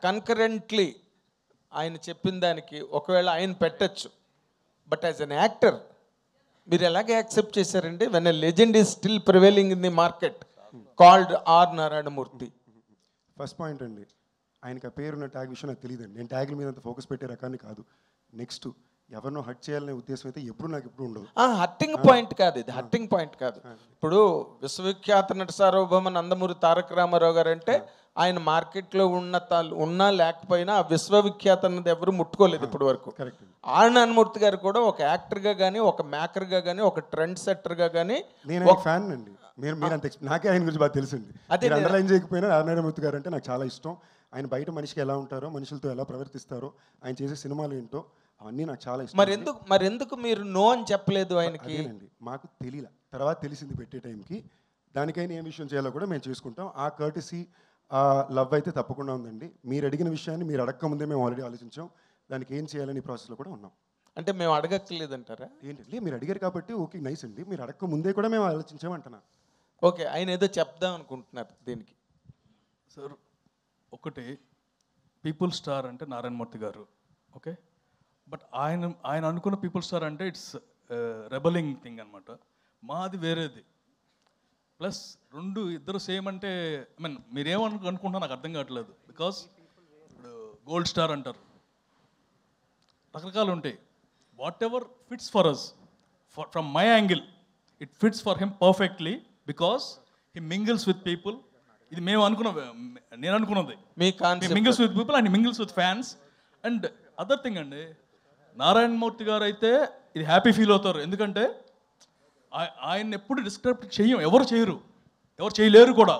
కన్కరెంట్లీ ఆయన చెప్పిన దానికి ఒకవేళ ఆయన పెట్టచ్చు, బట్ యాజ్ అన్ యాక్టర్ మీరు ఎలాగే యాక్సెప్ట్ చేశారండి when a legend is still prevailing in the market called R Narayana Murthy? First point అండి, ఆయనకి ఆ పేరున్న ట్యాగ్ విషయం నాకు తెలియదండి. నేను ట్యాగ్ల మీద అంత ఫోకస్ పెట్టే రకాన్ని కాదు. నెక్స్ట్ ఎవరినో హర్ట్ చేయాలనే ఉద్దేశం అయితే నాకు ఎప్పుడు ఉండదు. హట్టింగ్ పాయింట్ కాదు ఇది, హట్టింగ్ పాయింట్ కాదు. ఇప్పుడు విశ్వవిఖ్యాత నట సార్వభౌమ నందమూరి తారక రామారావు గారు అంటే ఆయన మార్కెట్లో ఉన్నా లేకపోయినా ఆ విశ్వవిఖ్యాత అన్నది ఎవరు ముట్టుకోలేదు ఇప్పటి వరకు. ఆర్ నారాయణమూర్తి గారు కూడా ఒక యాక్టర్గా కానీ, ఒక మేకర్గా కానీ, ఒక ట్రెండ్ సెట్టర్గా కానీ నేను ఫ్యాన్ అండి. మీరు అంత నాకే ఆయన గురించి బాగా తెలుసండి. అదే అండర్లైన్ చేయకపోయినా ఆర్ నారాయణమూర్తి గారు అంటే నాకు చాలా ఇష్టం. ఆయన బయట మనిషికి ఎలా ఉంటారో, మనుషులతో ఎలా ప్రవర్తిస్తారో, ఆయన చేసే సినిమాలు ఏంటో అవన్నీ నాకు చాలా ఇష్టం. మరెందుకు మీరు నో అని చెప్పలేదు ఆయనకి? మాకు తెలియలే, తర్వాత తెలిసింది పెట్టే టైంకి. దానికైనా ఏం విషయం చేయాలో కూడా మేము చేసుకుంటాం. ఆ కర్టసీ, ఆ లవ్ అయితే తప్పకుండా ఉందండి. మీరు అడిగిన విషయాన్ని మీరు అడగక ముందే మేము ఆల్రెడీ ఆలోచించాం. దానికి ఏం చేయాలని ప్రాసెస్లో కూడా ఉన్నాం. అంటే మేము అడగక్కర్లేదంటారా? ఏంటంటే మీరు అడిగారు కాబట్టి ఓకే నైస్ అండి. మీరు అడగక ముందే కూడా మేము ఆలోచించామంటున్నా. ఓకే, ఆయన ఏదో చెప్దాం అనుకుంటున్నారు దీనికి. సార్ ఒకటి, పీపుల్ స్టార్ అంటే నారాయణమూర్తి గారు, ఓకే. బట్ ఆయన అనుకున్న పీపుల్ స్టార్ అంటే ఇట్స్ రెబలింగ్ థింగ్ అనమాట. మాది వేరేది. ప్లస్ ఇద్దరు సేమ్ అంటే ఐ మీన్ మీరేమనుకుంటున్నా నాకు అర్థం కావట్లేదు. బికాస్ ఇప్పుడు గోల్డ్ స్టార్ అంటారు, రకరకాలు ఉంటాయి. What fits for us, from my angle it fits for him perfectly because he mingles with people. ఇది నేను అనుకున్నది. Mingles with people and mingles with fans. And other thing అండి, నారాయణమూర్తి గారు అయితే ఇది హ్యాపీ ఫీల్ అవుతారు. ఎందుకంటే ఆయన ఎప్పుడు డిస్క్రైబ్ ఎవరు చేయలేరు కూడా.